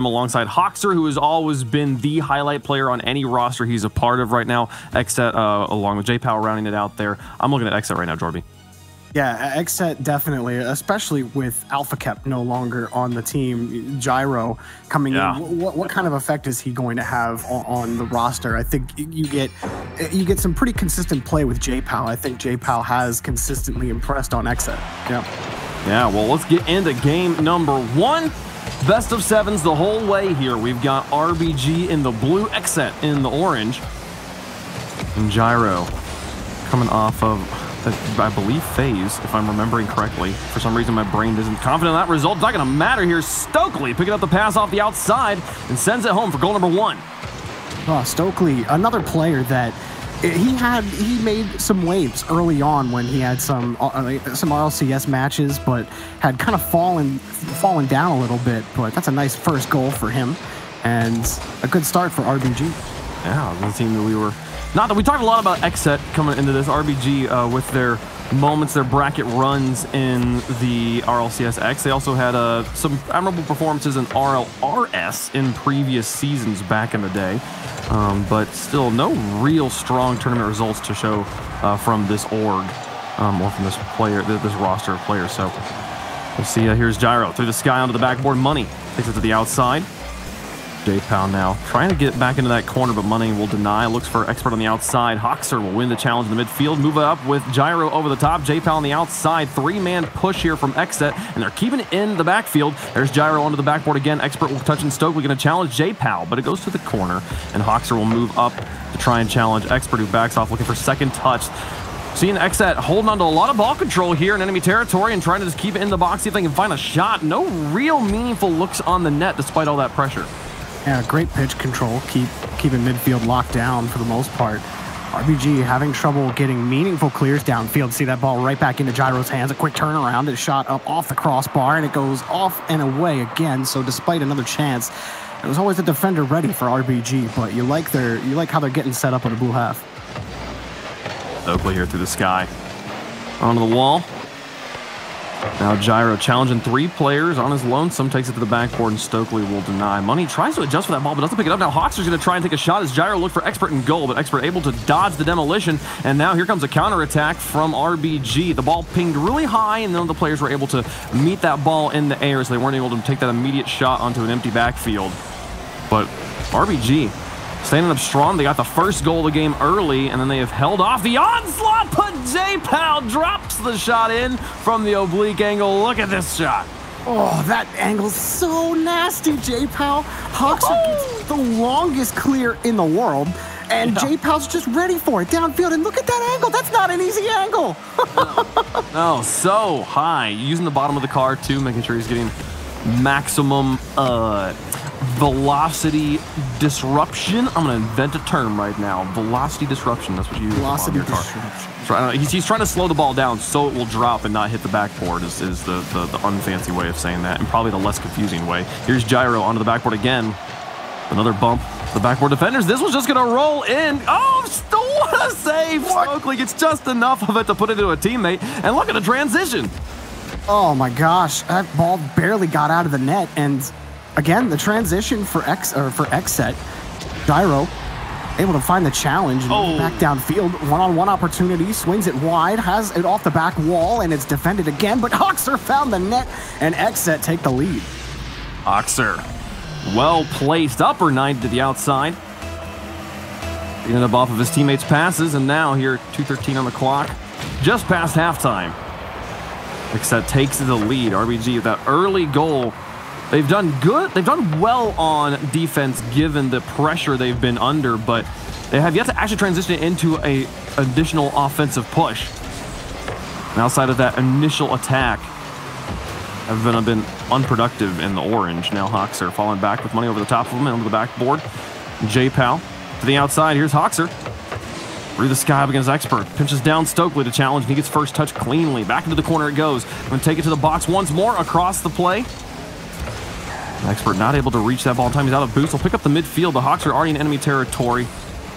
alongside Hoxer, who has always been the highlight player on any roster he's a part of right now. XSET along with J-Pow rounding it out there. I'm looking at XSET right now, Jorby. Yeah, XSET definitely, especially with Alpha Kep no longer on the team. Gyro coming in, what kind of effect is he going to have on the roster? I think you get some pretty consistent play with J-Pow. I think J-Pow has consistently impressed on XSET. Yeah, well, let's get into game number 1. Best of 7s the whole way here. We've got RBG in the blue, XSET in the orange, and Gyro coming off of, I believe, phase, if I'm remembering correctly. For some reason, my brain isn't confident in that result. It's not going to matter here. Stokely picking up the pass off the outside and sends it home for goal number 1. Oh, Stokely, another player that he made some waves early on when he had some RLCS matches, but had kind of fallen down a little bit. But that's a nice first goal for him, and a good start for RBG. Yeah, the team that we were. Not that we talked a lot about XSET coming into this. RBG with their moments, their bracket runs in the RLCS-X. They also had some admirable performances in RLRS in previous seasons back in the day. But still no real strong tournament results to show from this org or from this player, this roster of players. So we'll see. Here's Gyro through the sky onto the backboard. Money takes it to the outside. J-Pow now trying to get back into that corner, but Money will deny. Looks for Expert on the outside. Hoxer will win the challenge in the midfield. Move it up with Gyro over the top. J-Pow on the outside. 3-man push here from XSET, and they're keeping it in the backfield. There's Gyro onto the backboard again. Expert will touch and Stokely going to challenge J-Pow, but it goes to the corner, and Hoxer will move up to try and challenge Expert, who backs off looking for second touch. Seeing XSET holding on to a lot of ball control here in enemy territory and trying to just keep it in the box, see if they can find a shot. No real meaningful looks on the net despite all that pressure. Yeah, great pitch control, keeping midfield locked down for the most part. RBG having trouble getting meaningful clears downfield. See that ball right back into Gyro's hands. A quick turnaround, it's shot up off the crossbar, and it goes off and away again. So despite another chance, there was always a defender ready for RBG, but you like how they're getting set up on the blue half. Stokely here through the sky. Onto the wall. Now Gyro challenging 3 players on his lonesome, takes it to the backboard, and Stokely will deny. Money tries to adjust for that ball, but doesn't pick it up. Now Hoxer's going to try and take a shot as Gyro looked for Expert in goal, but Expert able to dodge the demolition, and now here comes a counterattack from RBG. The ball pinged really high, and none of the players were able to meet that ball in the air, so they weren't able to take that immediate shot onto an empty backfield. But RBG standing up strong. They got the first goal of the game early, and then they have held off the onslaught, but J-Pow drops the shot in from the oblique angle. Look at this shot. Oh, that angle's so nasty, J-Pow. Hoxer gets the longest clear in the world, and J-Pow's just ready for it downfield, and look at that angle. That's not an easy angle. No, so high. Using the bottom of the car, too, making sure he's getting maximum velocity disruption. I'm going to invent a term right now. Velocity disruption. That's what you use. Velocity disruption. He's trying to slow the ball down so it will drop and not hit the backboard is the unfancy way of saying that, and probably the less confusing way. Here's Gyro onto the backboard again. Another bump. The backboard defenders. This was just going to roll in. Oh, what a save. Stokely gets just enough of it to put it to a teammate. And look at the transition. Oh my gosh. That ball barely got out of the net, and again, the transition for XSET. Gyro able to find the challenge and back downfield. One-on-one opportunity, swings it wide, has it off the back wall, and it's defended again, but Hoxer found the net, and XSET take the lead. Hoxer, well placed, upper 90 to the outside. Getting up off of his teammates' passes, and now here, 2:13 on the clock, just past halftime. XSET takes the lead. RBG with that early goal. They've done good. They've done well on defense given the pressure they've been under, but they have yet to actually transition into an additional offensive push. And outside of that initial attack, have been unproductive in the orange. Now Hoxer falling back with Money over the top of him and onto the backboard. J-Pow to the outside. Here's Hoxer. Through the sky up against Expert. Pinches down Stokely to challenge, and he gets first touch cleanly. Back into the corner it goes. Going to take it to the box once more across the play. Expert not able to reach that ball in time. He's out of boost. He'll pick up the midfield. The Hawks are already in enemy territory.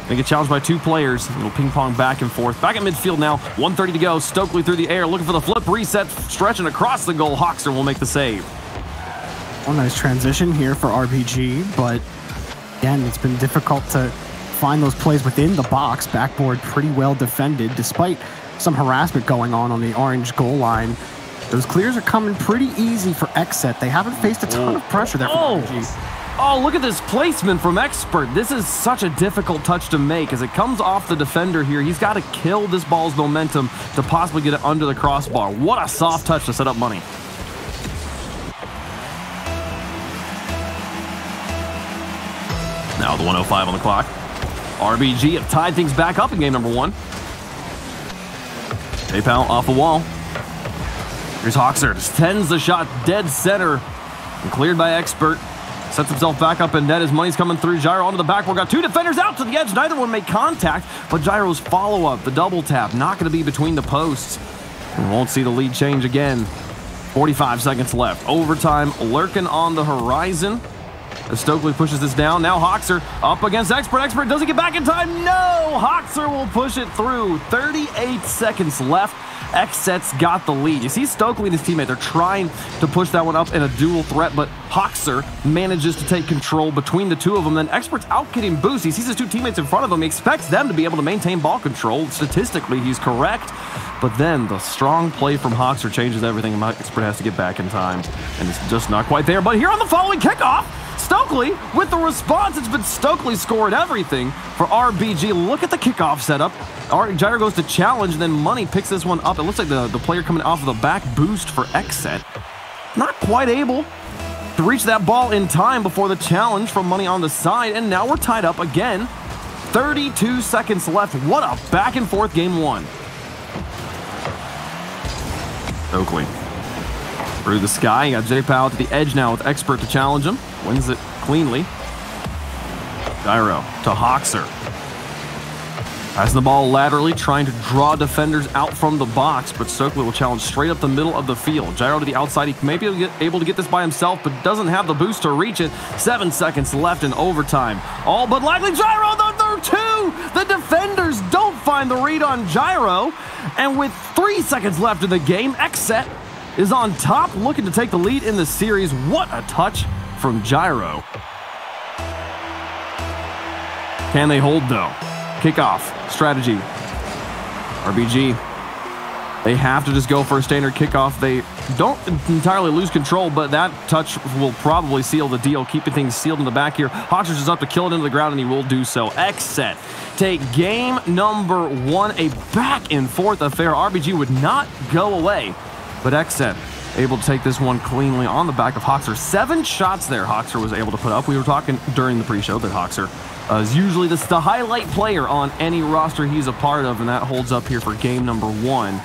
They get challenged by 2 players. It'll ping pong back and forth. Back at midfield now. 1:30 to go. Stokely through the air looking for the flip reset. Stretching across the goal. Hoxer will make the save. Oh, nice transition here for RBG, but again, it's been difficult to find those plays within the box. Backboard pretty well defended, despite some harassment going on the orange goal line. Those clears are coming pretty easy for XSET. They haven't faced a ton of pressure there from RBG. Oh, look at this placement from Expert. This is such a difficult touch to make as it comes off the defender here. He's got to kill this ball's momentum to possibly get it under the crossbar. What a soft touch to set up money. Now the 1:05 on the clock. RBG have tied things back up in game number 1. PayPal off the wall. Here's Hoxer. Just tends the shot dead center and cleared by Expert. Sets himself back up in net as money's coming through. Gyro onto the backboard. Got 2 defenders out to the edge. Neither one made contact, but Gyro's follow-up, the double tap, not going to be between the posts. We won't see the lead change again. 45 seconds left. Overtime lurking on the horizon as Stokely pushes this down. Now Hoxer up against Expert. Expert doesn't get back in time. No! Hoxer will push it through. 38 seconds left. XSET's got the lead. You see Stokely and his teammate, they're trying to push that one up in a dual threat, but Hoxer manages to take control between the two of them. Then Expert's out getting boost. He sees his 2 teammates in front of him. He expects them to be able to maintain ball control. Statistically, he's correct. But then the strong play from Hoxer changes everything, and Expert has to get back in time. And it's just not quite there. But here on the following kickoff, Stokely with the response. It's been Stokely scored everything for RBG. Look at the kickoff setup. Gyro goes to challenge, and then Money picks this one up. It looks like the player coming off of the back boost for XSET. Not quite able to reach that ball in time before the challenge from Money on the side, and now we're tied up again. 32 seconds left. What a back and forth game 1. Stokely through the sky. You got J-Pow to the edge now with Expert to challenge him. Wins it cleanly. Gyro to Hoxer. Passing the ball laterally, trying to draw defenders out from the box, but Stokely will challenge straight up the middle of the field. Gyro to the outside. He may be able to get this by himself, but doesn't have the boost to reach it. 7 seconds left in overtime. All but likely Gyro, the 2! The defenders don't find the read on Gyro, and with 3 seconds left in the game, XSET is on top, looking to take the lead in the series. What a touch from Gyro. Can they hold, though? Kickoff strategy. RBG, they have to just go for a standard kickoff. They don't entirely lose control, but that touch will probably seal the deal, keeping things sealed in the back here. Hoxer's is up to kill it into the ground, and he will do so. XSET take game number 1, a back and forth affair. RBG would not go away, but XSET able to take this one cleanly on the back of Hoxer. 7 shots there Hoxer was able to put up. We were talking during the pre-show that Hoxer is usually the highlight player on any roster he's a part of, and that holds up here for game number 1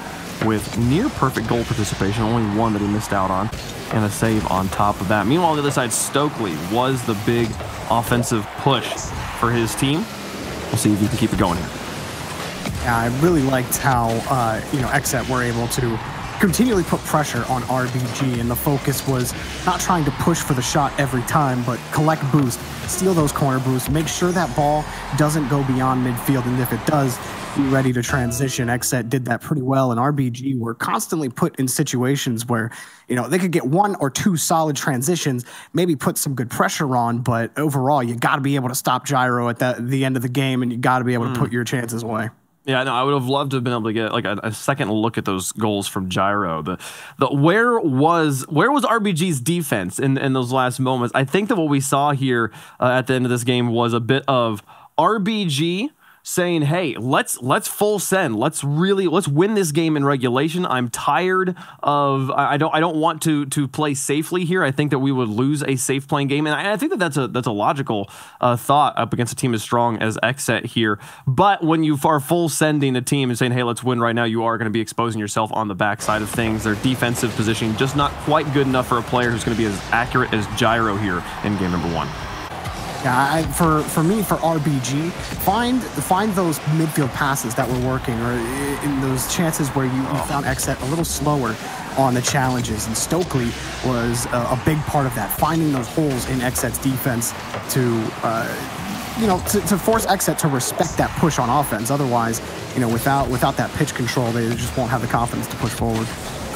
with near perfect goal participation, only 1 that he missed out on, and a save on top of that. Meanwhile, on the other side, Stokely was the big offensive push for his team. We'll see if he can keep it going here. Yeah, I really liked how XSET were able to continually put pressure on RBG, and the focus was not trying to push for the shot every time, but collect boost, steal those corner boosts, make sure that ball doesn't go beyond midfield, and if it does, be ready to transition. XSET did that pretty well, and RBG were constantly put in situations where, they could get 1 or 2 solid transitions, maybe put some good pressure on, but overall, you got to be able to stop Gyro at the end of the game, and you got to be able to put your chances away. Yeah, no, I would have loved to have been able to get like a second look at those goals from Gyro. Where was RBG's defense in those last moments? I think that what we saw here at the end of this game was a bit of RBG saying, hey, let's full send. Let's win this game in regulation. I'm tired of I don't want to play safely here. I think that we would lose a safe playing game, and I think that that's a logical thought up against a team as strong as XSET here. But when you are full sending a team and saying, hey, let's win right now, you are going to be exposing yourself on the backside of things. Their defensive positioning just not quite good enough for a player who's going to be as accurate as Gyro here in game number 1. Yeah, for me, for RBG, find those midfield passes that were working, or in those chances where you found XSET a little slower on the challenges, and Stokely was a big part of that, finding those holes in XSET's defense to force XSET to respect that push on offense. Otherwise, without that pitch control, they just won't have the confidence to push forward.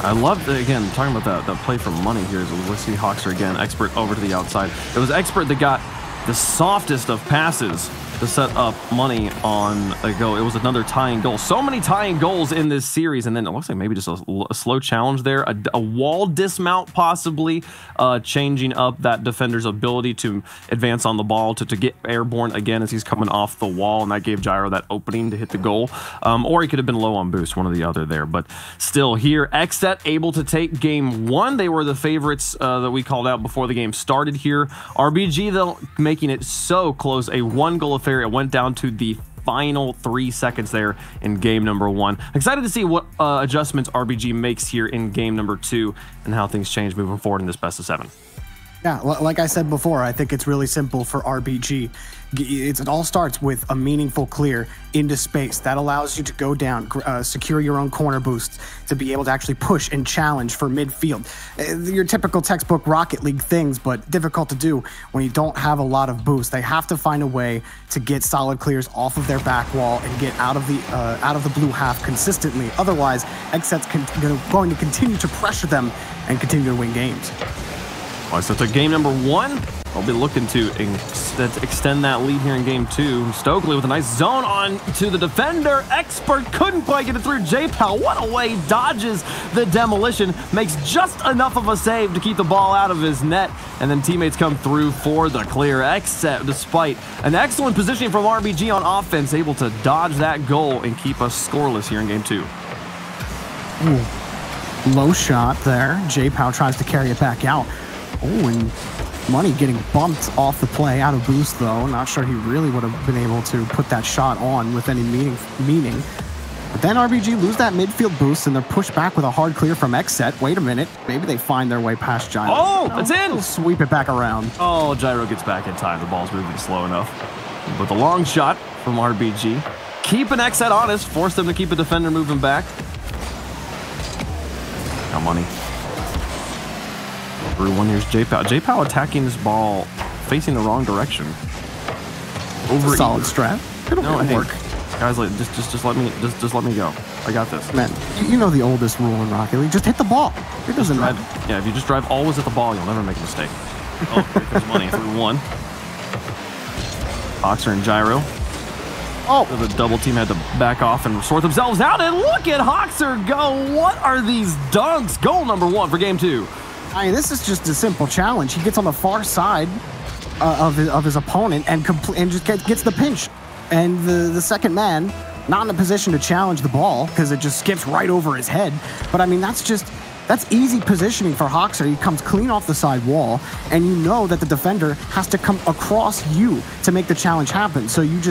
I love, again, talking about that play from money here. Let's see Hawkster again. Expert over to the outside. It was Expert that got the softest of passes to set up money on a go. It was another tying goal. So many tying goals in this series, and then it looks like maybe just a slow challenge there. A wall dismount possibly, changing up that defender's ability to advance on the ball, to get airborne again as he's coming off the wall, and that gave Gyro that opening to hit the goal. Or he could have been low on boost, one or the other there. But still here, XSET able to take game one. They were the favorites that we called out before the game started here. RBG, though, making it so close. A one-goal affair. It went down to the final 3 seconds there in game number one. Excited to see what adjustments RBG makes here in game number two and how things change moving forward in this best of 7. Yeah, like I said before, I think it's really simple for RBG. It all starts with a meaningful clear into space. That allows you to go down, secure your own corner boosts, to be able to actually push and challenge for midfield. Your typical textbook Rocket League things, but difficult to do when you don't have a lot of boost. They have to find a way to get solid clears off of their back wall and get out of the blue half consistently. Otherwise, XSET's going to continue to pressure them and continue to win games. All right, so to game number one, I'll be looking to extend that lead here in game two. Stokely with a nice zone on to the defender. Expert couldn't quite get it through. J-Pal, what a way, dodges the demolition, makes just enough of a save to keep the ball out of his net, and then teammates come through for the clear. XSET, despite an excellent positioning from RBG on offense, able to dodge that goal and keep us scoreless here in game two. Ooh. Low shot there. J-Pal tries to carry it back out. Oh, and Money getting bumped off the play, out of boost though. Not sure he really would have been able to put that shot on with any meaning. But then RBG lose that midfield boost and they're pushed back with a hard clear from XSET. Wait a minute, maybe they find their way past Gyro. Oh, it's in! Sweep it back around. Oh, Gyro gets back in time. The ball's moving slow enough. But the long shot from RBG, keeping XSET honest, forced them to keep a defender moving back. Now Money. Through one, here's J-Pal. J-Pal attacking this ball, facing the wrong direction. Over solid strat. It'll work. Guys, like, just let me go. I got this. Man, you know the oldest rule in Rocket League. Just hit the ball. It doesn't matter. Yeah, if you just drive always at the ball, you'll never make a mistake. Oh, here comes Money through one. Boxer and Gyro. Oh, the double team had to back off and sort themselves out. And look at Hoxer go. What are these dunks? Goal number one for game two. I mean, this is just a simple challenge. He gets on the far side of his opponent and just gets the pinch. And the second man, not in a position to challenge the ball because it just skips right over his head. But I mean, that's easy positioning for Hoxer. He comes clean off the side wall, and you know that the defender has to come across you to make the challenge happen. So you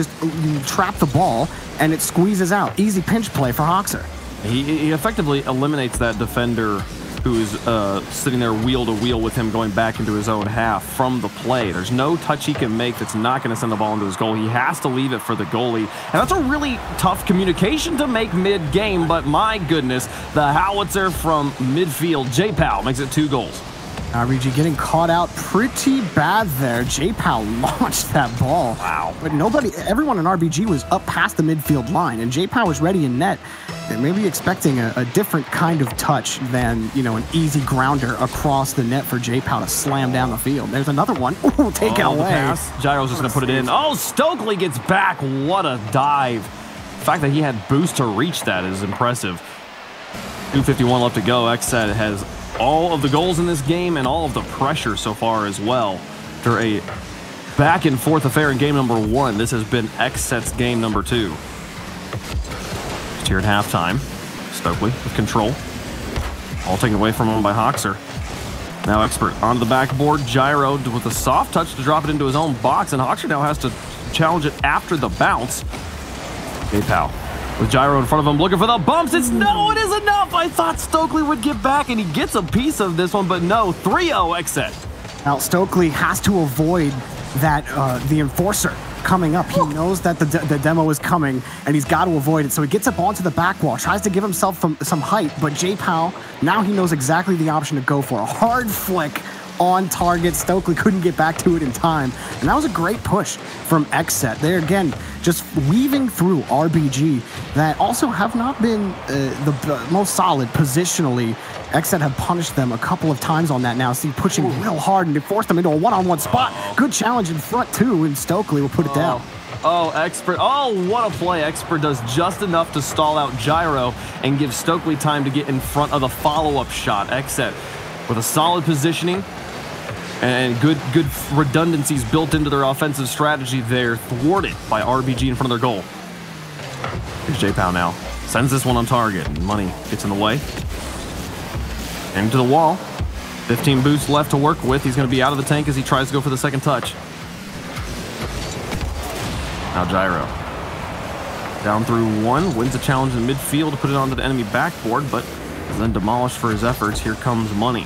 trap the ball, and it squeezes out. Easy pinch play for Hoxer. He effectively eliminates that defender who's sitting there wheel to wheel with him going back into his own half from the play. There's no touch he can make that's not going to send the ball into his goal. He has to leave it for the goalie. And that's a really tough communication to make mid-game, but my goodness, the howitzer from midfield, J-Pal, makes it 2 goals. RBG getting caught out pretty bad there. J-Pal launched that ball. Wow. But everyone in RBG was up past the midfield line, and J-Pal was ready in net. And maybe expecting a different kind of touch than, an easy grounder across the net for J-Pal to slam down the field. There's another one. Ooh, take it away. Pass. Gyro's just going to put it in. Oh, Stokely gets back. What a dive. The fact that he had boost to reach that is impressive. 2:51 left to go. XSET has all of the goals in this game and all of the pressure so far as well. After a back and forth affair in game number 1, this has been XSET's game number 2. Just here at halftime, Stokely with control. All taken away from him by Hoxer. Now Expert on the backboard. Gyro with a soft touch to drop it into his own box, and Hoxer now has to challenge it after the bounce. J-Pal with Gyro in front of him, looking for the bumps. It is enough. I thought Stokely would get back, and he gets a piece of this one, but no. 3-0 XSET. Now Stokely has to avoid that the enforcer coming up. He knows that the demo is coming, and he's got to avoid it. So he gets up onto the back wall, tries to give himself some height, but J-Pal, now he knows exactly the option to go for. A hard flick on target. Stokely couldn't get back to it in time. And that was a great push from XSET. They're, again, just weaving through RBG that also have not been the most solid positionally. XSET have punished them a couple of times on that now. See, pushing real hard, and they forced them into a one-on-one spot. Good challenge in front, too, and Stokely will put it down. Oh, Expert. Oh, what a play. Expert does just enough to stall out Gyro and give Stokely time to get in front of the follow-up shot. XSET with a solid positioning and good redundancies built into their offensive strategy. They're thwarted by RBG in front of their goal. Here's J-Pow now. Sends this one on target, and Money gets in the way. Into the wall. 15 boosts left to work with. He's going to be out of the tank as he tries to go for the second touch. Now Gyro. Down through one, wins the challenge in midfield to put it onto the enemy backboard, but is then demolished for his efforts. Here comes Money.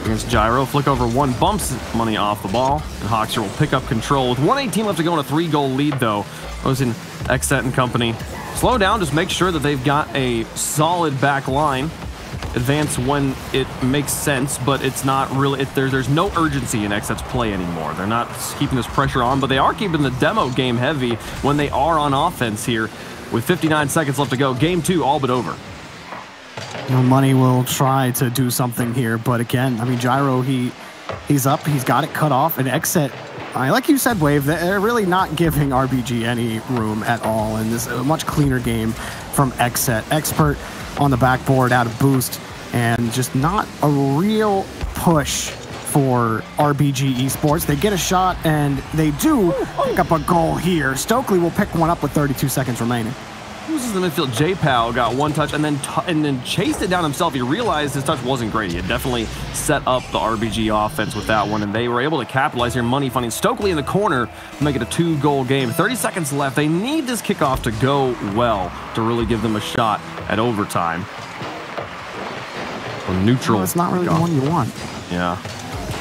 Against Gyro, flick over one, bumps Money off the ball, and Hoxer will pick up control. With 1:18 left to go in a 3-goal lead, though, those in XSET and company slow down, just make sure that they've got a solid back line. Advance when it makes sense, but it's not really, there's no urgency in XSET's play anymore. They're not keeping this pressure on, but they are keeping the demo game heavy when they are on offense here. With 59 seconds left to go, game 2 all but over. You know, Money will try to do something here, but again, I mean, Gyro, he's up, he's got it cut off, and XSET, like you said, Wave, they're really not giving RBG any room at all, and this is a much cleaner game from XSET. Expert on the backboard out of boost, and just not a real push for RBG Esports. They get a shot, and they do pick up a goal here. Stokely will pick one up with 32 seconds remaining. Loses the midfield. J-Pow got one touch and then chased it down himself. He realized his touch wasn't great. He had definitely set up the RBG offense with that one, and they were able to capitalize here. Money finding Stokely in the corner to make it a 2-goal game. 30 seconds left. They need this kickoff to go well to really give them a shot at overtime. A neutral. Well, it's not really the one you want. Yeah.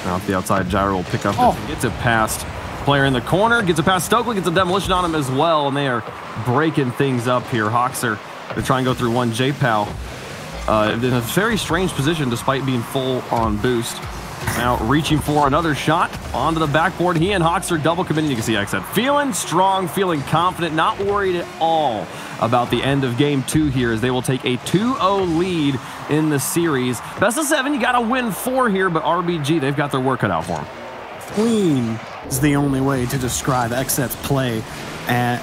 Now at the outside, Gyro will pick up it, gets it past player in the corner, gets it past Stokely, gets a demolition on him as well, and they are breaking things up here. Hoxer to try and go through one. J-Pow in a very strange position despite being full on boost. Now reaching for another shot onto the backboard. He and Hoxer double committing. You can see XSET feeling strong, feeling confident, not worried at all about the end of game 2 here as they will take a 2-0 lead in the series. Best of 7, you got to win 4 here, but RBG, they've got their work cut out for them. Clean is the only way to describe XSET's play. And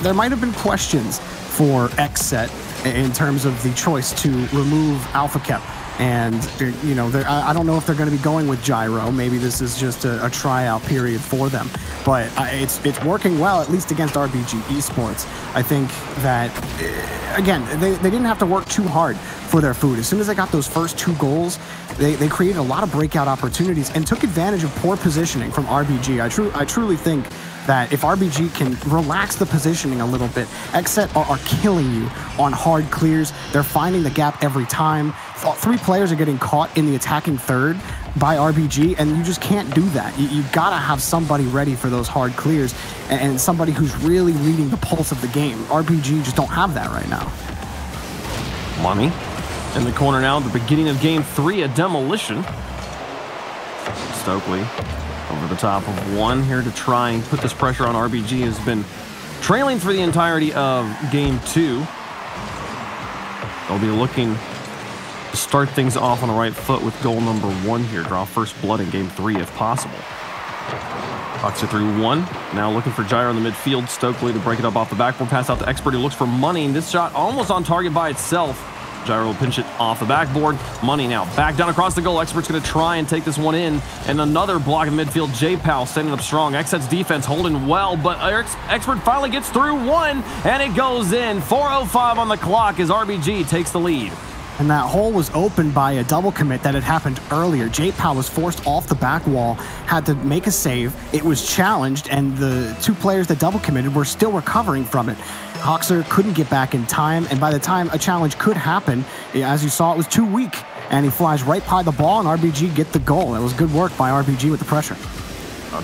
there might have been questions for XSET in terms of the choice to remove AlphaKep. And, you know, I don't know if they're going to be going with Gyro. Maybe this is just a tryout period for them. But it's working well, at least against RBG Esports. I think that, again, they didn't have to work too hard for their food. As soon as they got those first 2 goals, they created a lot of breakout opportunities and took advantage of poor positioning from RBG. I truly think that if RBG can relax the positioning a little bit, XSET are killing you on hard clears. They're finding the gap every time. 3 players are getting caught in the attacking third by RBG, and you just can't do that. You gotta have somebody ready for those hard clears and somebody who's really reading the pulse of the game. RBG just don't have that right now. Money in the corner now at the beginning of game 3, a demolition. Stokely over the top of one here to try and put this pressure on RBG. Has been trailing for the entirety of game 2. They'll be looking to start things off on the right foot with goal number 1 here. Draw first blood in game 3 if possible. Foxer through one. Now looking for Gyro in the midfield. Stokely to break it up off the backboard. Pass out to Expert, who looks for Money. This shot almost on target by itself. Gyro will pinch it off the backboard. Money now back down across the goal. Expert's going to try and take this one in. And another block in midfield. J-Pow standing up strong. XSET's defense holding well, but Expert finally gets through one, and it goes in. 4:05 on the clock as RBG takes the lead. And that hole was opened by a double commit that had happened earlier. J-Pow was forced off the back wall, had to make a save. It was challenged, and the 2 players that double committed were still recovering from it. Hoxer couldn't get back in time, and by the time a challenge could happen, as you saw, it was too weak. And he flies right by the ball, and RBG get the goal. It was good work by RBG with the pressure.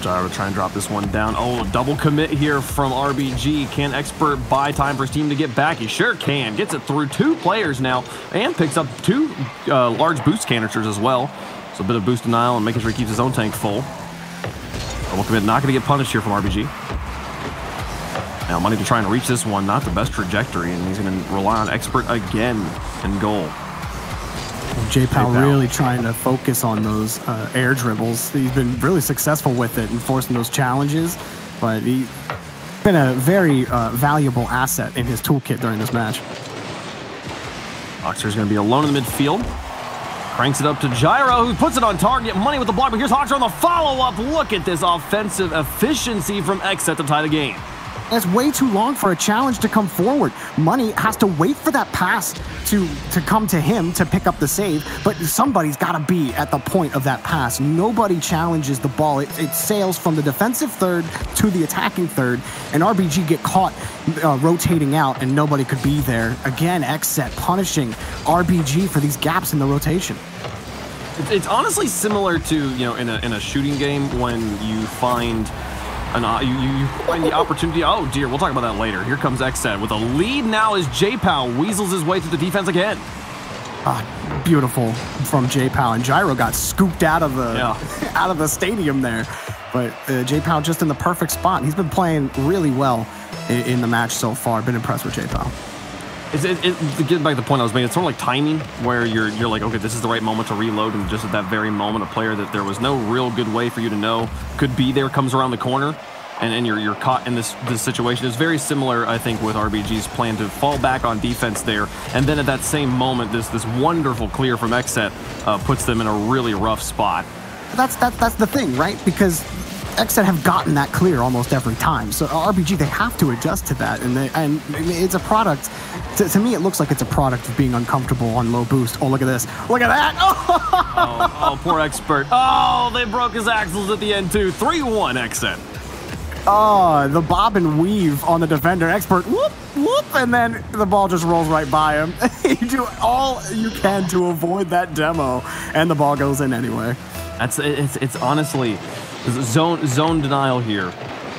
Gyro to try and drop this one down. Oh, double commit here from RBG. Can Expert buy time for his team to get back? He sure can. Gets it through 2 players now and picks up 2 large boost canisters as well. So a bit of boost denial and making sure he keeps his own tank full. Double commit, not going to get punished here from RBG. Now Money to try and reach this one, not the best trajectory, and he's going to rely on Expert again in goal. J-Pal really trying to focus on those air dribbles. He's been really successful with it and forcing those challenges, but he's been a very valuable asset in his toolkit during this match. Hoxer's going to be alone in the midfield. Cranks it up to Gyro, who puts it on target. Money with the block, but here's Hoxer on the follow-up. Look at this offensive efficiency from XSET to tie the game. It's way too long for a challenge to come forward. Money has to wait for that pass to come to him to pick up the save, but somebody's got to be at the point of that pass. Nobody challenges the ball. It sails from the defensive third to the attacking third, and RBG get caught rotating out, and nobody could be there. Again, XSET punishing RBG for these gaps in the rotation. It's honestly similar to, you know, in a shooting game when you find you find the opportunity. Oh dear, we'll talk about that later. Here comes XSET with a lead now as J-Pal weasels his way through the defense again. Beautiful from J-Pal, and Gyro got scooped out of the out of the stadium there. But J-Pal just in the perfect spot. He's been playing really well in the match so far. Been impressed with J-Pal. To get back to the point I was making, it's sort of like timing, where you're like, okay, this is the right moment to reload, and just at that very moment, a player that there was no real good way for you to know could be there comes around the corner, and you're caught in this situation. It's very similar, I think, with RBG's plan to fall back on defense there, and then at that same moment, this wonderful clear from XSET puts them in a really rough spot. That's the thing, right? Because XSET have gotten that clear almost every time. So RBG, they have to adjust to that. And it's a product, to me, it looks like it's a product of being uncomfortable on low boost. Oh, look at this. Look at that. Oh, poor Expert. Oh, they broke his axles at the end, too. 3-1 XSET. Oh, the bob and weave on the defender. Expert, whoop, whoop, and then the ball just rolls right by him. You do all you can to avoid that demo, and the ball goes in anyway. It's honestly zone denial here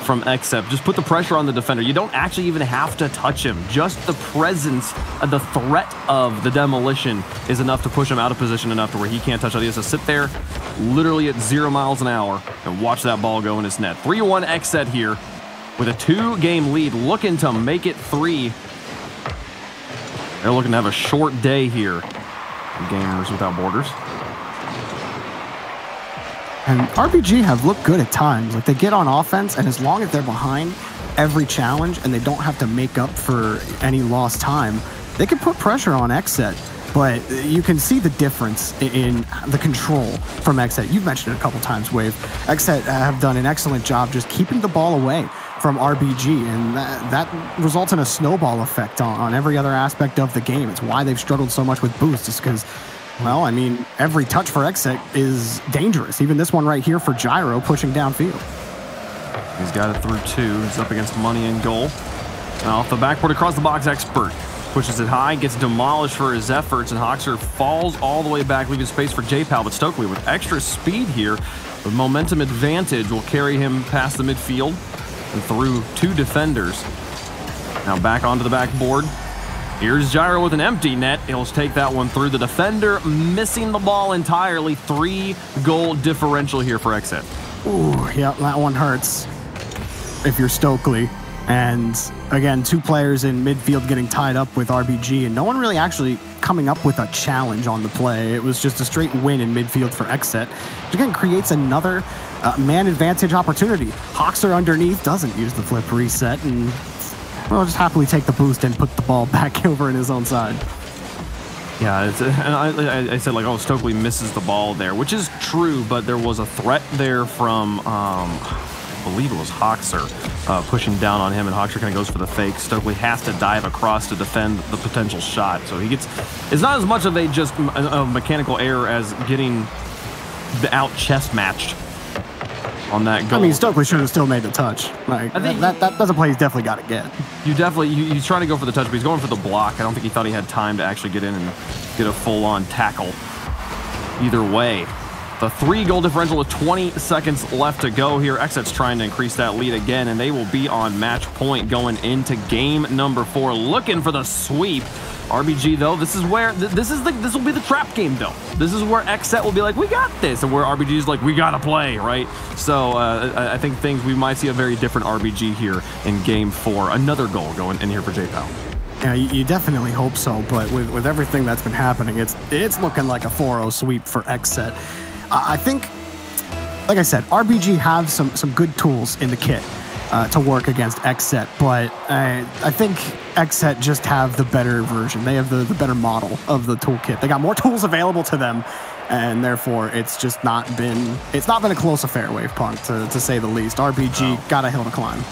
from XSET. Just put the pressure on the defender. You don't actually even have to touch him. Just the presence, the threat of the demolition is enough to push him out of position enough to where he can't touch it. He has to sit there literally at 0 miles an hour and watch that ball go in his net. 3-1 XSET here with a 2-game lead, looking to make it 3. They're looking to have a short day here in Gamers Without Borders. And RBG have looked good at times. Like, they get on offense, and as long as they're behind every challenge and they don't have to make up for any lost time, they can put pressure on XSET. But you can see the difference in the control from XSET. You've mentioned it a couple times, Wave. XSET have done an excellent job just keeping the ball away from RBG, and that results in a snowball effect on every other aspect of the game. It's why they've struggled so much with boost, is because, well, I mean, every touch for XSET is dangerous. Even this one right here for Gyro pushing downfield. He's got it through 2. He's up against Money in goal. Now off the backboard across the box, Expert pushes it high, gets demolished for his efforts, and Hoxer falls all the way back, leaving space for J-Pal. But Stokely, with extra speed here, the momentum advantage will carry him past the midfield and through 2 defenders. Now back onto the backboard. Here's Gyro with an empty net. He'll take that one through the defender, missing the ball entirely. 3-goal differential here for XSET. Ooh, yeah, that one hurts if you're Stokely. And again, 2 players in midfield getting tied up with RBG, and no one really actually coming up with a challenge on the play. It was just a straight win in midfield for XSET, which again creates another man advantage opportunity. Hoxer underneath doesn't use the flip reset, and we'll just happily take the boost and put the ball back over in his own side. Yeah, and I said, like, oh, Stokely misses the ball there, which is true, but there was a threat there from, I believe it was Hoxer, pushing down on him, and Hoxer kind of goes for the fake. Stokely has to dive across to defend the potential shot, so he gets, it's not as much of a mechanical error as getting the out chest matched on that goal. I mean, Stokely should have still made the touch. Like, I think that's a play he's definitely got to get. He's trying to go for the touch, but he's going for the block. I don't think he thought he had time to actually get in and get a full-on tackle. Either way, the 3-goal differential with 20 seconds left to go here. XSET's trying to increase that lead again, and they will be on match point going into game number 4, looking for the sweep. RBG though, this is where this will be the trap game though. This is where XSET will be like, we got this, and where RBG is like, we gotta play, right? So I think we might see a very different RBG here in Game 4. Another goal going in here for JPal. Yeah, you definitely hope so, but with everything that's been happening, it's looking like a 4-0 sweep for XSET. I think, like I said, RBG have some good tools in the kit to work against XSET, but I think XSET just have the better version. They have the better model of the toolkit. They got more tools available to them, and therefore it's just not been a close affair, Wave Punk, to say the least. RBG got a hill to climb.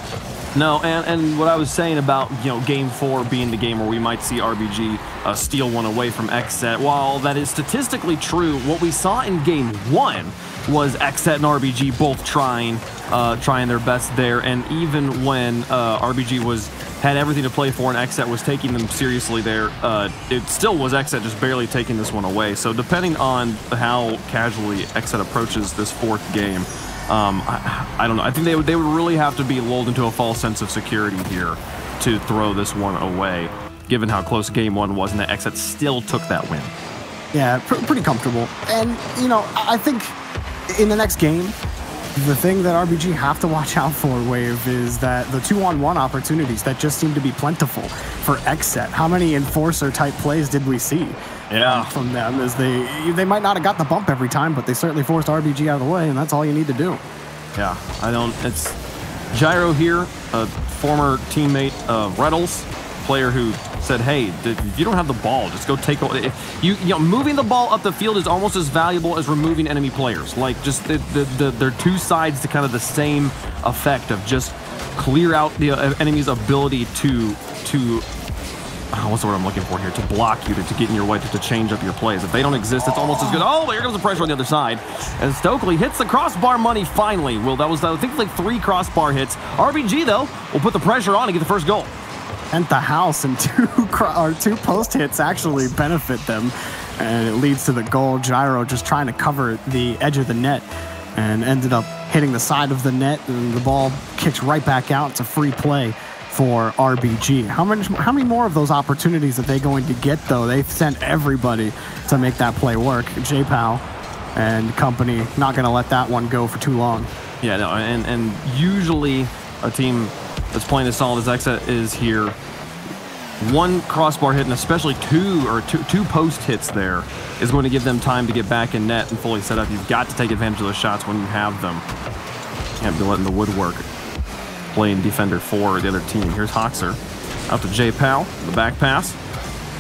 No, and what I was saying about, Game 4 being the game where we might see RBG steal one away from XSET, while that is statistically true, what we saw in Game 1 was XSET and RBG both trying their best there, and even when RBG had everything to play for and XSET was taking them seriously there, it still was XSET just barely taking this one away. So depending on how casually XSET approaches this 4th game, I don't know. I think they would really have to be lulled into a false sense of security here to throw this one away, given how close Game 1 was and that XSET still took that win. Yeah, pretty comfortable. And, I think in the next game, the thing that RBG have to watch out for, Wave, is that the 2-on-1 opportunities that just seem to be plentiful for XSET. How many enforcer-type plays did we see? Yeah, from them, as they might not have got the bump every time, but they certainly forced RBG out of the way, and that's all you need to do. Yeah, it's Gyro here, a former teammate of Reddles, player who said, hey, if you don't have the ball, just go take moving the ball up the field is almost as valuable as removing enemy players. Like, just they're two sides to kind of the same effect of just clear out the enemy's ability to what's the word I'm looking for here? To block you, to get in your way, to change up your plays. If they don't exist, it's almost as good. Oh, here comes the pressure on the other side. And Stokely hits the crossbar money finally. Well, that was, I think, like 3 crossbar hits. RBG, though, will put the pressure on and get the first goal. And the house and 2 post hits actually benefit them. And it leads to the goal. Gyro just trying to cover the edge of the net and ended up hitting the side of the net, and the ball kicks right back out. It's a free play for RBG. How many more of those opportunities are they going to get, though? They've sent everybody to make that play work. JPal and company not going to let that one go for too long. Yeah, no, and usually a team that's playing as solid as XSET is here, 1 crossbar hit, and especially 2 post hits there, is going to give them time to get back in net and fully set up. You've got to take advantage of those shots when you have them. Can't be letting the woodwork playing defender for the other team. Here's Hoxer out to JPal, the back pass.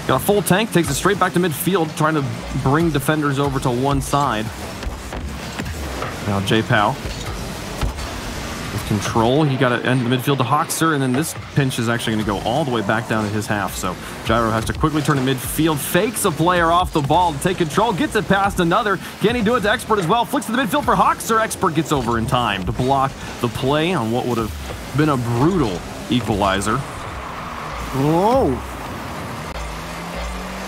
Got a full tank, takes it straight back to midfield, trying to bring defenders over to one side. Now JPal with control. He got to end the midfield to Hoxer, and then this pinch is actually going to go all the way back down to his half. So Gyro has to quickly turn to midfield, fakes a player off the ball to take control, gets it past another. Can he do it to Expert as well? Flicks to the midfield for Hoxer. Expert gets over in time to block the play on what would have been a brutal equalizer. Whoa.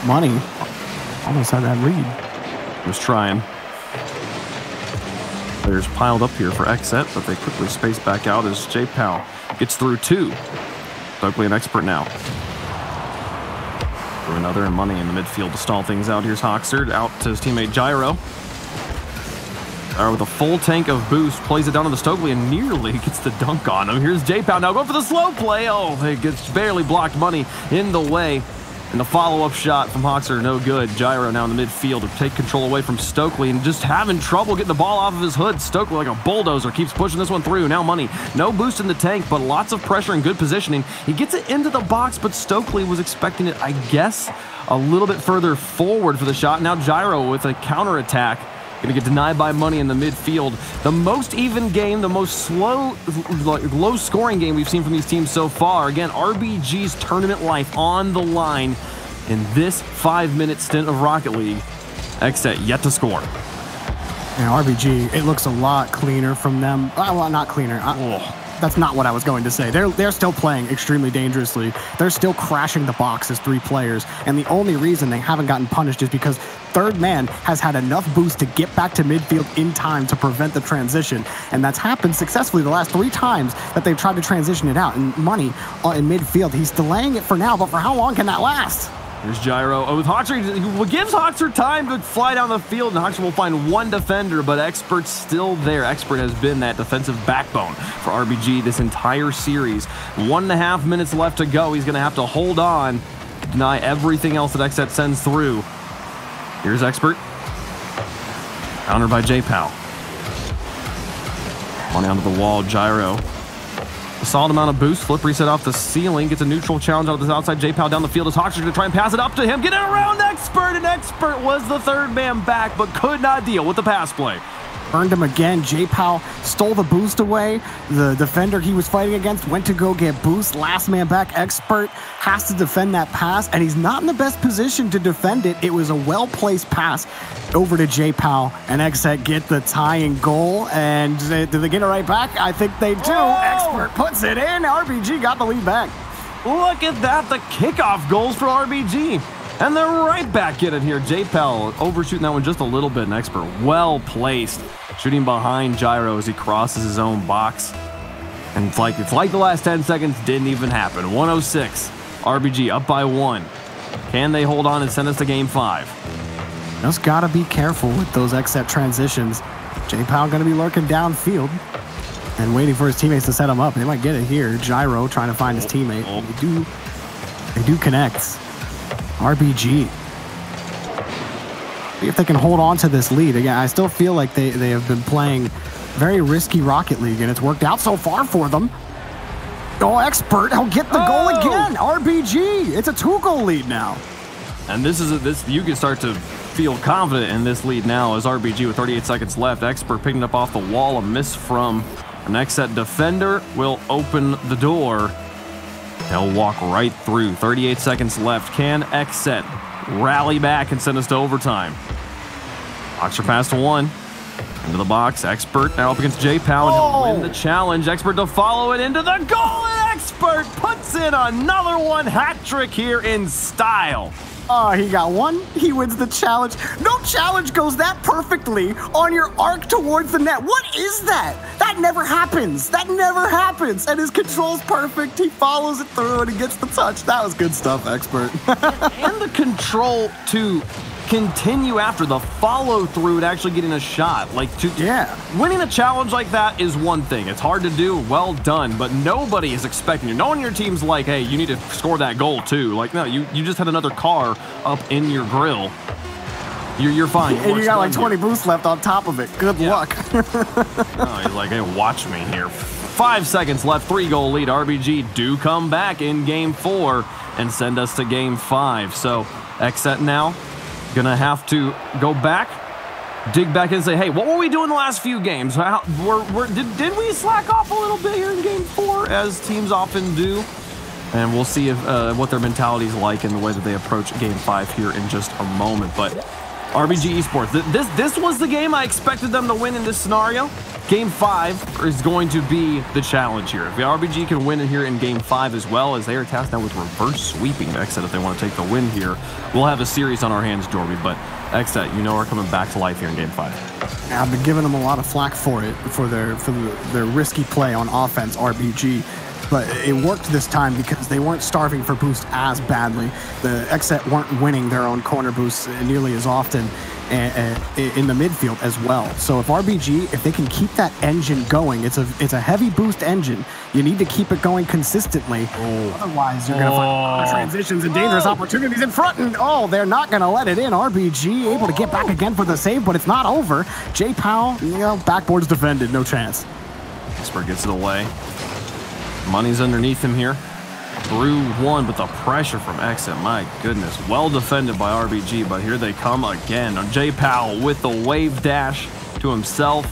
Money almost had that lead. Was trying. Players piled up here for XSET, but they quickly space back out as JPal gets through 2. Stokely an Expert now. For another, and Money in the midfield to stall things out. Here's Hoxer out to his teammate Gyro. With a full tank of boost, plays it down to the Stokely and nearly gets the dunk on him. Here's JPal now going for the slow play. Oh, it gets barely blocked. Money in the way. And the follow-up shot from Hoxer, no good. Gyro now in the midfield to take control away from Stokely and just having trouble getting the ball off of his hood. Stokely, like a bulldozer, keeps pushing this one through. Now Money, no boost in the tank, but lots of pressure and good positioning. He gets it into the box, but Stokely was expecting it, I guess, a little bit further forward for the shot. Now Gyro with a counterattack. Going to get denied by Money in the midfield. The most even game, the most low-scoring game we've seen from these teams so far. Again, RBG's tournament life on the line in this 5-minute stint of Rocket League. XSET yet to score. And RBG, it looks a lot cleaner from them. Well, not cleaner. That's not what I was going to say. They're still playing extremely dangerously. They're still crashing the box as 3 players. And the only reason they haven't gotten punished is because third man has had enough boost to get back to midfield in time to prevent the transition. And that's happened successfully the last 3 times that they've tried to transition it out. And Money in midfield, he's delaying it for now, but for how long can that last? Here's Gyro with Hoxer, who gives Hoxer time to fly down the field, and Hoxer will find one defender, but Expert's still there. Expert has been that defensive backbone for RBG this entire series. 1.5 minutes left to go. He's going to have to hold on, deny everything else that XSET sends through. Here's Expert. Countered by J-Pal. Money onto the wall, Gyro. A solid amount of boost. Flip reset off the ceiling. Gets a neutral challenge out of this outside. J-Pal down the field. As Hoxer to try and pass it up to him. Get it around Expert, and Expert was the third man back, but could not deal with the pass play. Burned him again. J-Pal stole the boost away. The defender he was fighting against went to go get boost. Last man back. Expert has to defend that pass, and he's not in the best position to defend it. It was a well-placed pass over to J-Pal, and XSET get the tying goal. And do they get it right back? I think they do. Expert puts it in. RBG got the lead back. Look at that. The kickoff goals for RBG. And they're right back in it here. J-Pal overshooting that one just a little bit, and Expert well placed. Shooting behind Gyro as he crosses his own box. And it's like the last 10 seconds didn't even happen. 106. RBG up by 1. Can they hold on and send us to game 5? Just gotta be careful with those XSET transitions. J-Pal gonna be lurking downfield and waiting for his teammates to set him up. They might get it here. Gyro trying to find his teammate. They do connect. RBG. See if they can hold on to this lead. Again, I still feel like they have been playing very risky Rocket League, and it's worked out so far for them. Oh, Expert, he'll get the goal again. RBG, it's a 2-goal lead now. And this you can start to feel confident in this lead now as RBG with 38 seconds left. Expert picking it up off the wall. A miss from an XSET defender will open the door. They'll walk right through. 38 seconds left. Can XSET rally back and send us to overtime? Hoxer past 1. Into the box. Expert now up against J-Pal to win the challenge. Expert to follow it into the goal, and Expert puts in another one. Hat trick here in style. Oh, he got one. He wins the challenge. No challenge goes that perfectly on your arc towards the net. What is that? That never happens. That never happens. And his control's perfect. He follows it through and he gets the touch. That was good stuff, Expert. And the control to continue after the follow through and actually getting a shot. Winning a challenge like that is one thing. It's hard to do. Well done. But nobody is expecting you. No one on your team's like, hey, you need to score that goal too. Like, no, you just had another car up in your grill. You're fine. And you got like 20 boosts left on top of it. Good luck. He's like, hey, watch me here. 5 seconds left. 3-goal lead. RBG do come back in game 4 and send us to game 5. So XSET now gonna have to go back, dig back in and say, hey, what were we doing the last few games? Did we slack off a little bit here in game 4, as teams often do? And we'll see if, what their mentality is like and the way that they approach game 5 here in just a moment. But RBG Esports, this was the game I expected them to win in this scenario. Game 5 is going to be the challenge here. If the RBG can win it here in game 5 as well, as they are tasked now with reverse sweeping XSET if they want to take the win here, we'll have a series on our hands, Jorby. But XSET, you know, are coming back to life here in game 5. Yeah, I've been giving them a lot of flack for it, for their risky play on offense, RBG. But it worked this time because they weren't starving for boost as badly. The XSET weren't winning their own corner boosts nearly as often in the midfield as well. So if RBG, if they can keep that engine going, it's a heavy boost engine. You need to keep it going consistently. Otherwise, you're going to find transitions and dangerous opportunities in front. And they're not going to let it in. RBG able to get back again for the save, but it's not over. J-Pal, backboard's defended, no chance. Expert gets it away. Money's underneath him here. Through one, but the pressure from XSET, my goodness. Well defended by RBG, but here they come again. J-Pal with the wave dash to himself.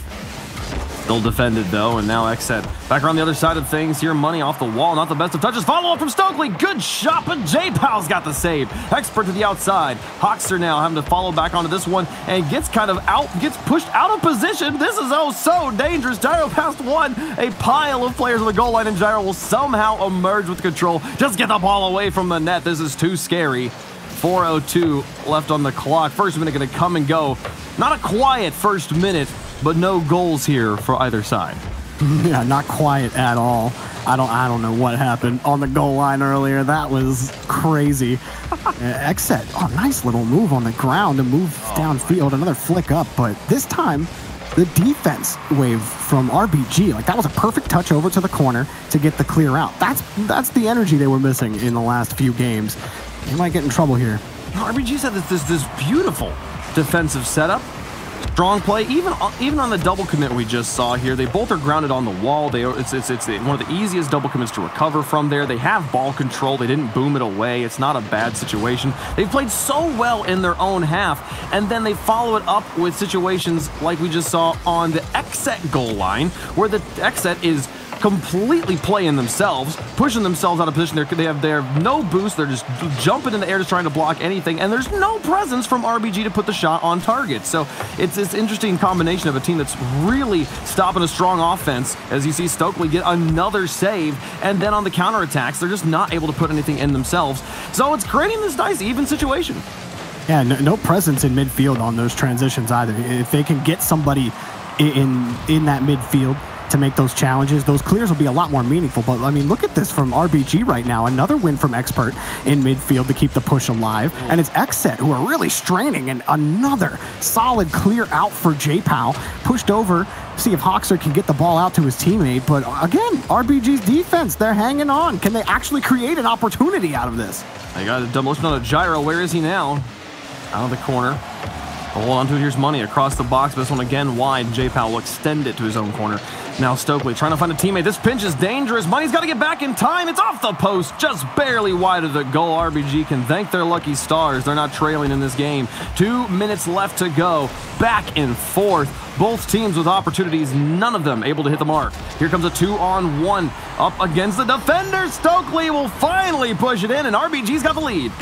Still defended though, and now XSET back around the other side of things here. Money off the wall, not the best of touches. Follow up from Stokely, good shot, but J-Pal's got the save. Expert to the outside. Hoxer now having to follow back onto this one and gets pushed out of position. This is so dangerous. Gyro past one, a pile of players on the goal line, and Gyro will somehow emerge with control. Just get the ball away from the net. This is too scary. 4:02 left on the clock. First minute gonna come and go. Not a quiet first minute, but no goals here for either side. Yeah, not quiet at all. I don't know what happened on the goal line earlier. That was crazy. XSET, oh, nice little move on the ground to move downfield. Another flick up, but this time the defense wave from RBG, like that was a perfect touch over to the corner to get the clear out. That's the energy they were missing in the last few games. They might get in trouble here. RBG's had this beautiful defensive setup. Strong play, even on the double commit we just saw here. They both are grounded on the wall. It's one of the easiest double commits to recover from there. They have ball control. They didn't boom it away. It's not a bad situation. They've played so well in their own half, and then they follow it up with situations like we just saw on the XSET goal line, where the XSET is completely playing themselves, pushing themselves out of position. They have no boost. They're just jumping in the air, just trying to block anything, and there's no presence from RBG to put the shot on target. So it's this interesting combination of a team that's really stopping a strong offense, as you see Stokely get another save, and then on the counterattacks, they're just not able to put anything in themselves. So it's creating this nice, even situation. Yeah, no presence in midfield on those transitions either. If they can get somebody in that midfield to make those challenges, those clears will be a lot more meaningful. But I mean, look at this from RBG right now. Another win from Expert in midfield to keep the push alive. And it's XSET who are really straining, and another solid clear out for J-Pow. Pushed over, see if Hoxer can get the ball out to his teammate. But again, RBG's defense, they're hanging on. Can they actually create an opportunity out of this? They got a demolition on a gyro. Where is he now? Out of the corner. Hold on to it. Here's Money across the box, but this one again wide. J-Pow will extend it to his own corner. Now Stokely trying to find a teammate. This pinch is dangerous. Money's got to get back in time. It's off the post, just barely wide of the goal. RBG can thank their lucky stars. They're not trailing in this game. 2 minutes left to go. Back and forth. Both teams with opportunities, none of them able to hit the mark. Here comes a 2-on-1 up against the defender. Stokely will finally push it in, and RBG's got the lead.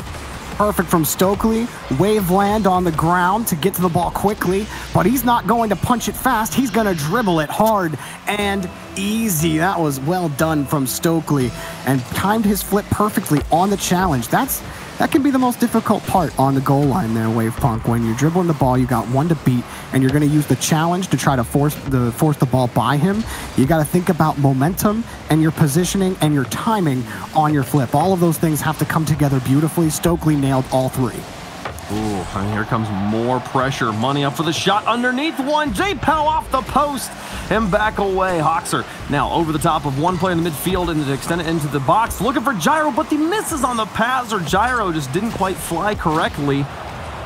Perfect from Stokely. Wave land on the ground to get to the ball quickly, but he's not going to punch it fast. He's going to dribble it hard and easy. That was well done from Stokely and timed his flip perfectly on the challenge. That can be the most difficult part on the goal line there, Wave Punk. When you're dribbling the ball, you got one to beat, and you're going to use the challenge to try to force the ball by him. You got to think about momentum and your positioning and your timing on your flip. All of those things have to come together beautifully. Stokely nailed all three. Ooh, and here comes more pressure. Money up for the shot underneath one. J-Pow off the post and back away. Hoxer now over the top of one player in the midfield and to extend it into the box. Looking for Gyro, but he misses on the pass, or Gyro just didn't quite fly correctly.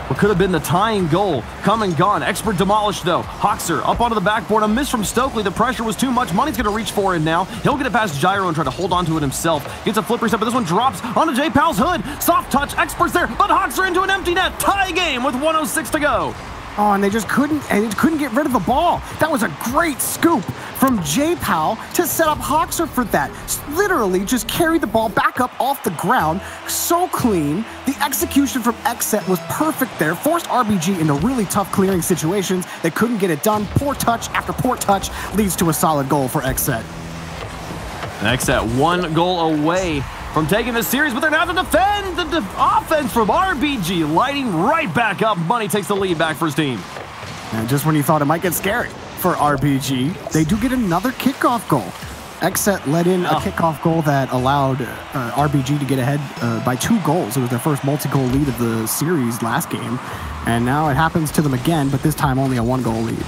What could have been the tying goal. Come and gone. Expert demolished, though. Hoxer up onto the backboard. A miss from Stokely. The pressure was too much. Money's going to reach for it now. He'll get it past Gyro and try to hold on to it himself. Gets a flip reset, but this one drops onto J-Pow's hood. Soft touch. Expert's there, but Hoxer into an empty net. Tie game with 1:06 to go. Oh, and they just couldn't get rid of the ball. That was a great scoop from J-Pow to set up Hoxer for that. Literally just carried the ball back up off the ground. So clean. The execution from XSET was perfect there. Forced RBG into really tough clearing situations. They couldn't get it done. Poor touch after poor touch leads to a solid goal for XSET. XSET 1 goal away from taking this series, but they're now to defend. The offense from RBG lighting right back up. Money takes the lead back for his team. And just when you thought it might get scary for RBG, they do get another kickoff goal. XSET let in a kickoff goal that allowed RBG to get ahead by 2 goals. It was their first multi-goal lead of the series last game, and now it happens to them again, but this time only a 1-goal lead.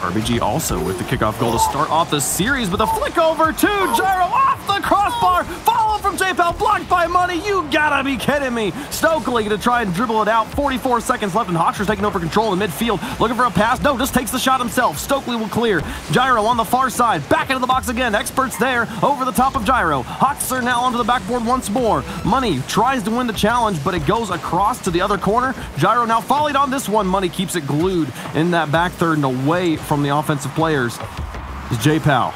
RBG also with the kickoff goal to start off the series with a flick over to Gyro off the crossbar. Follow from J-Pow, blocked by Money. You gotta be kidding me. Stokely gonna try and dribble it out. 44 seconds left, and Hoxer's taking over control in the midfield. Looking for a pass. No, just takes the shot himself. Stokely will clear. Gyro on the far side. Back into the box again. Expert's there over the top of Gyro. Hoxer now onto the backboard once more. Money tries to win the challenge, but it goes across to the other corner. Gyro now volleyed on this one. Money keeps it glued in that back third and away from the offensive players. Is J-Pow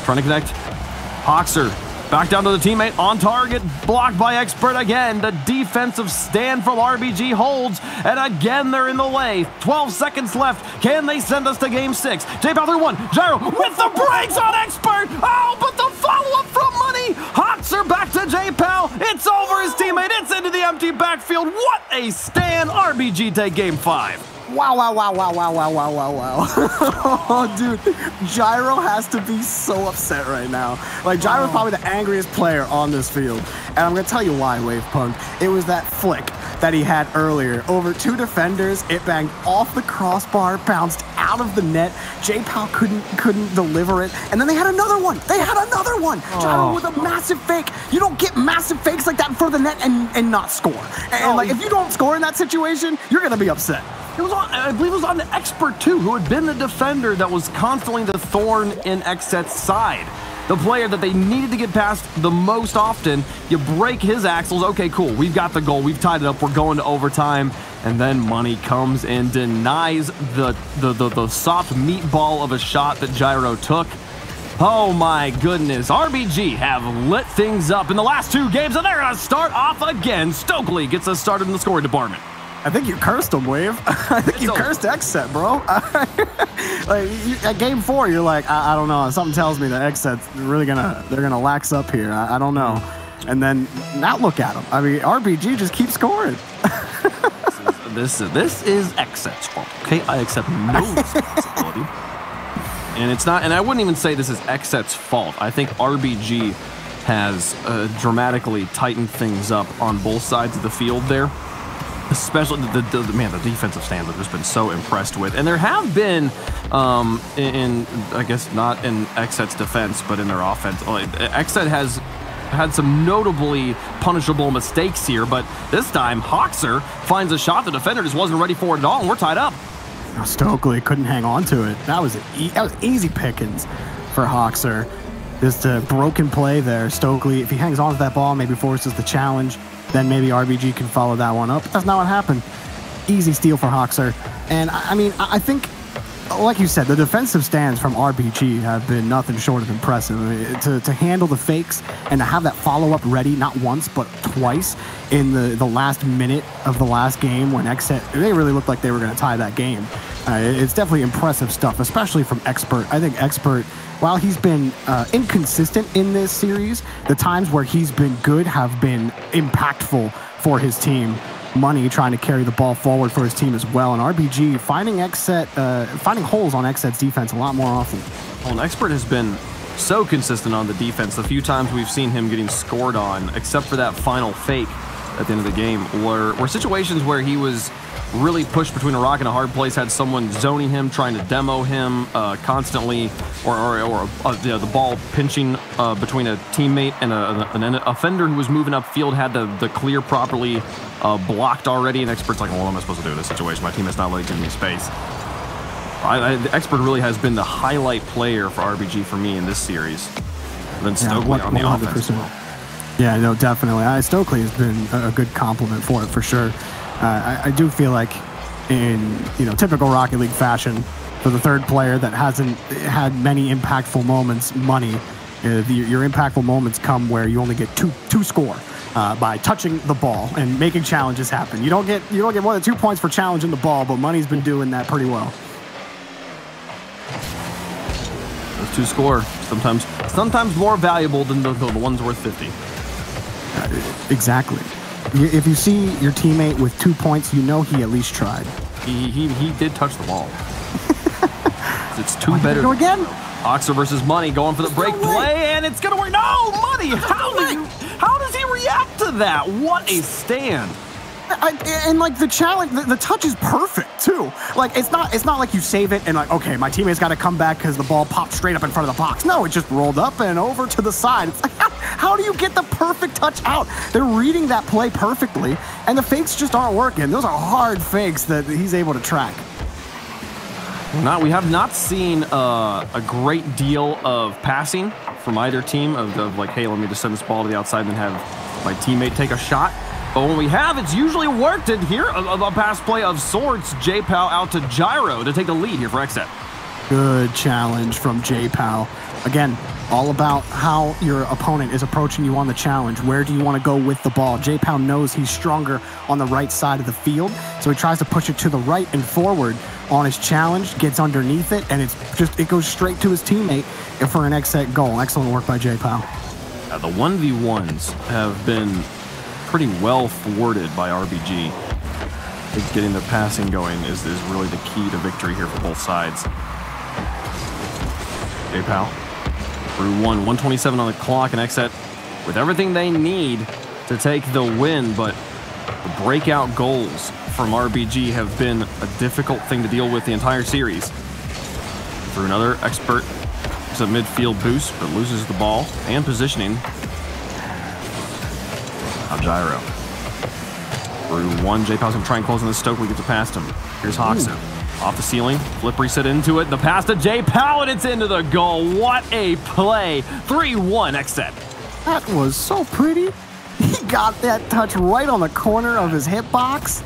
trying to connect. Hoxer back down to the teammate on target, blocked by Expert again. The defensive stand from RBG holds, and again they're in the way. 12 seconds left. Can they send us to game 6? J-Pow through 1. Gyro with the brakes on Expert. Oh, but the follow-up from Money. Hoxer back to J-Pow. It's over his teammate. It's into the empty backfield. What a stand. RBG take game 5. Wow, wow, wow, wow, wow, wow, wow, wow, wow. Oh, dude, Gyro has to be so upset right now. Like, Gyro's probably the angriest player on this field. And I'm going to tell you why, Wave Punk. It was that flick that he had earlier. Over 2 defenders, it banged off the crossbar, bounced out of the net. J-Pal couldn't deliver it. And then they had another one. Gyro with a massive fake. You don't get massive fakes like that for the net and not score. And like, if you don't score in that situation, you're going to be upset. It was on, I believe it was on the Expert too, who had been the defender that was constantly the thorn in XSET's side. The player that they needed to get past the most often. You break his axles, okay, cool, we've got the goal, we've tied it up, we're going to overtime, and then Money comes and denies the soft meatball of a shot that Gyro took. Oh my goodness, RBG have lit things up in the last 2 games, and they're gonna start off again. Stokely gets us started in the scoring department. I think you cursed him, Wave. I think you cursed XSET, bro. Like, at game 4, you're like, I don't know. Something tells me that XSET's really they're gonna lax up here. I don't know. And then now look at them. I mean, RBG just keeps scoring. This is XSET's fault. Okay, I accept no responsibility. And it's not. And I wouldn't even say this is XSET's fault. I think RBG has dramatically tightened things up on both sides of the field there. Especially the defensive stands I've just been so impressed with. And there have been, I guess not in XSET's defense, but in their offense. XSET has had some notably punishable mistakes here, but this time Hoxer finds a shot the defender just wasn't ready for it at all, and we're tied up. Stokely couldn't hang on to it. That was easy pickings for Hoxer. Just a broken play there. Stokely, if he hangs on to that ball, maybe forces the challenge, then maybe RBG can follow that one up. But that's not what happened. Easy steal for Hoxer. And I mean, I think, like you said, the defensive stands from RBG have been nothing short of impressive. I mean, to handle the fakes and to have that follow-up ready, not once, but twice in the last minute of the last game when XSET, they really looked like they were going to tie that game. It's definitely impressive stuff, especially from Expert. I think Expert, while he's been inconsistent in this series, the times where he's been good have been impactful for his team. Money trying to carry the ball forward for his team as well, and RBG finding holes on XSET's defense a lot more often. Well, an Expert has been so consistent on the defense. The few times we've seen him getting scored on, except for that final fake at the end of the game, were situations where he was really pushed between a rock and a hard place, had someone zoning him, trying to demo him constantly, or the ball pinching between a teammate and an offender who was moving upfield, had the clear properly blocked already, and Expert's like, well, what am I supposed to do in this situation? My teammate's not letting me space. The Expert really has been the highlight player for RBG for me in this series. And then Stokely on the 100%. Offense. Yeah, no, definitely. Stokely has been a good compliment for it, for sure. I do feel like in typical Rocket League fashion, for the third player that hasn't had many impactful moments, Money, your impactful moments come where you only get two score by touching the ball and making challenges happen. You don't get more than 2 points for challenging the ball, but Money's been doing that pretty well. Those 2 score sometimes more valuable than the ones worth 50. Exactly. If you see your teammate with 2 points, you know he at least tried. He did touch the ball. It's 2 better. Go again? Hoxer versus Money going for the break play, and it's gonna work. No, Money! How does he react to that? What a stand! And like the challenge, the touch is perfect too. Like it's not like you save it and like, okay, my teammate's got to come back because the ball popped straight up in front of the box. No, it just rolled up and over to the side. It's like, how do you get the perfect touch out? They're reading that play perfectly, and the fakes just aren't working. Those are hard fakes that he's able to track. We have not seen a great deal of passing from either team of like, hey, let me just send this ball to the outside and then have my teammate take a shot. But when we have, it's usually worked. And here, a pass play of sorts. J-Pal out to Gyro to take the lead here for XSET. Good challenge from J-Pal. Again, all about how your opponent is approaching you on the challenge. Where do you want to go with the ball? J-Pal knows he's stronger on the right side of the field, so he tries to push it to the right and forward on his challenge, gets underneath it, and it goes straight to his teammate for an XSET goal. Excellent work by J-Pal. The 1v1s have been pretty well thwarted by RBG. think getting the passing going is really the key to victory here for both sides. J-Pal through 127 on the clock, and XSET with everything they need to take the win, but the breakout goals from RBG have been a difficult thing to deal with the entire series. Through another expert, it's a midfield boost, but loses the ball and positioning. Now Gyro. Through one, J-Pal's gonna try and close on this. Stokely gets it past him. Here's Hoxton. Off the ceiling, flip reset into it. The pass to J-Pal, and it's into the goal. What a play. 3-1 XSET. That was so pretty. He got that touch right on the corner of his hitbox.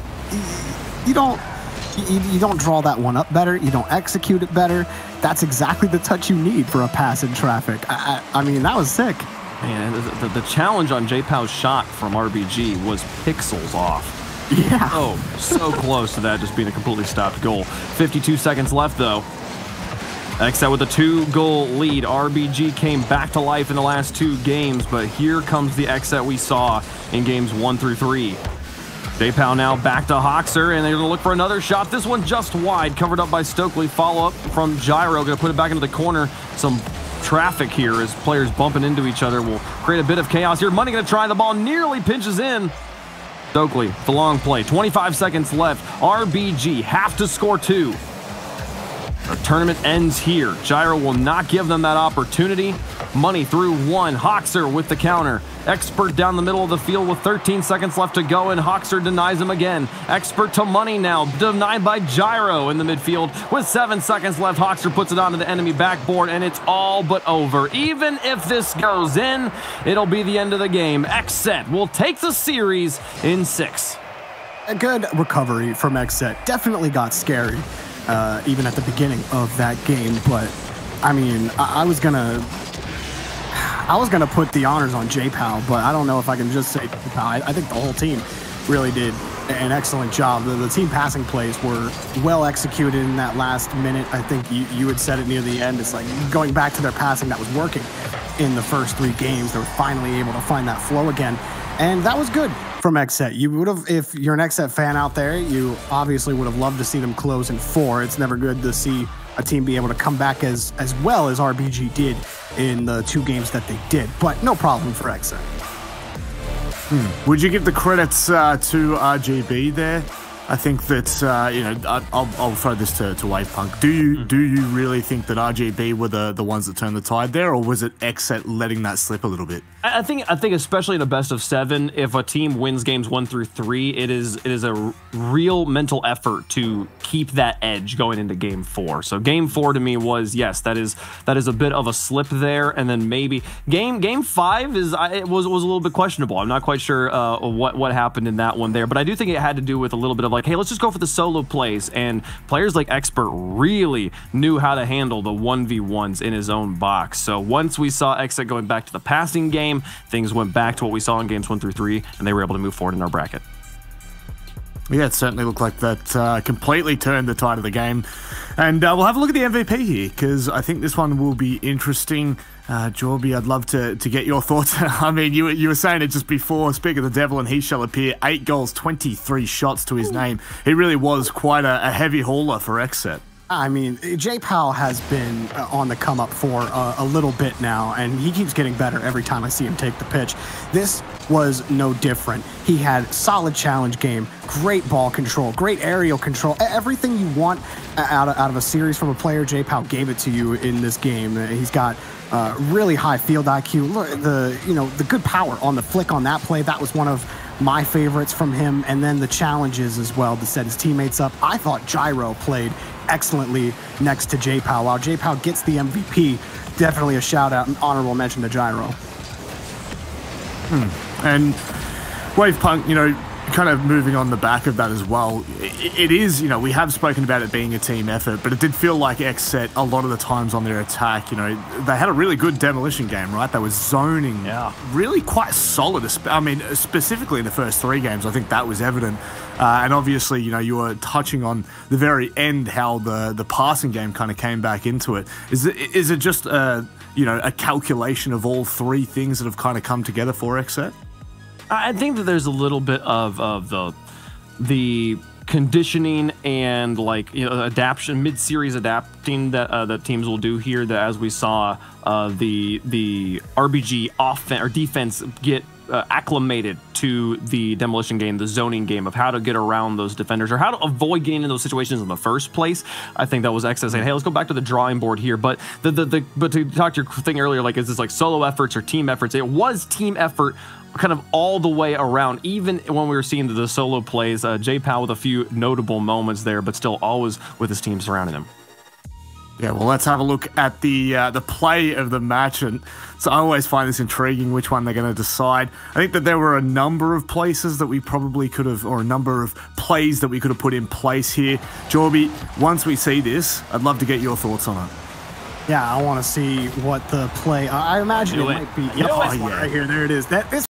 You don't draw that one up better. You don't execute it better. That's exactly the touch you need for a pass in traffic. I mean, that was sick. Man, the challenge on J-Pal's shot from RBG was pixels off. Yeah. Oh, so close to that just being a completely stopped goal. 52 seconds left, though. XSET with a 2-goal lead. RBG came back to life in the last 2 games, but here comes the XSET we saw in games 1 through 3. J-Pal now back to Hoxer, and they're going to look for another shot. This one just wide, covered up by Stokely. Follow-up from Gyro, going to put it back into the corner. Some traffic here as players bumping into each other will create a bit of chaos here. Money going to try, the ball nearly pinches in. Stokely, the long play, 25 seconds left. RBG have to score 2. The tournament ends here. Gyro will not give them that opportunity. Money through 1. Hoxer with the counter. Expert down the middle of the field with 13 seconds left to go, and Hoxer denies him again. Expert to Money now, denied by Gyro in the midfield. With 7 seconds left, Hoxer puts it onto the enemy backboard, and it's all but over. Even if this goes in, it'll be the end of the game. XSET will take the series in 6. A good recovery from XSET. Definitely got scary, even at the beginning of that game, but I mean, I was gonna put the honors on J-Pal, but I don't know if I can just say J-Pal. I think the whole team really did an excellent job. The team passing plays were well executed in that last minute. I think you had said it near the end. It's like going back to their passing that was working in the first 3 games. They were finally able to find that flow again, and that was good from XSET. You would have, if you're an XSET fan out there, you obviously would have loved to see them close in 4. It's never good to see a team be able to come back as well as RBG did in the 2 games that they did, but no problem for XSET. Would you give the credits to RGB there? I think that I'll throw this to Wavepunk. Do you really think that RGB were the ones that turned the tide there, or was it XSET letting that slip a little bit? I think especially in a best of 7, if a team wins games 1 through 3, it is a real mental effort to keep that edge going into game 4. So game 4 to me was, yes, that is a bit of a slip there, and then maybe game 5 was a little bit questionable. I'm not quite sure what happened in that one there, but I do think it had to do with a little bit of like, hey, let's just go for the solo plays, and players like Expert really knew how to handle the 1v1s in his own box. So once we saw XSET going back to the passing game, things went back to what we saw in games 1 through 3, and they were able to move forward in our bracket. Yeah, it certainly looked like that completely turned the tide of the game. And we'll have a look at the MVP here, because I think this one will be interesting. Jorby, I'd love to get your thoughts. I mean, you were saying it just before. Speak of the devil, and he shall appear. 8 goals, 23 shots to his name. He really was quite a heavy hauler for XSET. I mean, J-Pal has been on the come up for a little bit now, and he keeps getting better every time I see him take the pitch. This was no different. He had solid challenge game, great ball control, great aerial control, everything you want out of a series from a player. J-Pal gave it to you in this game. He's got really high field IQ. Look, the good power on the flick on that play. That was one of my favorites from him, and then the challenges as well to set his teammates up. I thought Gyro played excellently next to J-Pal. While J-Pal gets the MVP, definitely a shout out and honorable mention to Gyro. And Wavepunk, kind of moving on the back of that as well, it is, we have spoken about it being a team effort, but it did feel like XSET a lot of the times on their attack, they had a really good demolition game, right? They were zoning really quite solid. I mean, specifically in the first 3 games, I think that was evident. And obviously, you were touching on the very end how the passing game kind of came back into it. Is it just a calculation of all 3 things that have kind of come together for XSET? I think that there's a little bit of the conditioning and like adaptation, mid-series adapting that teams will do here. That as we saw the RBG offense or defense get acclimated to the demolition game, the zoning game of how to get around those defenders or how to avoid getting in those situations in the first place. I think that was XSET saying, hey, let's go back to the drawing board here. But but to talk to your thing earlier, like, is this like solo efforts or team efforts? It was team effort kind of all the way around, even when we were seeing the solo plays. J-Pal with a few notable moments there, but still always with his team surrounding him. Yeah, well, let's have a look at the play of the match. And so I always find this intriguing, which one they're going to decide. I think that there were a number of places that we probably could have, or a number of plays that we could have put in place here. Jorby, once we see this, I'd love to get your thoughts on it. Yeah, I want to see what the play. I imagine it might be. Yeah, right here. There it is. This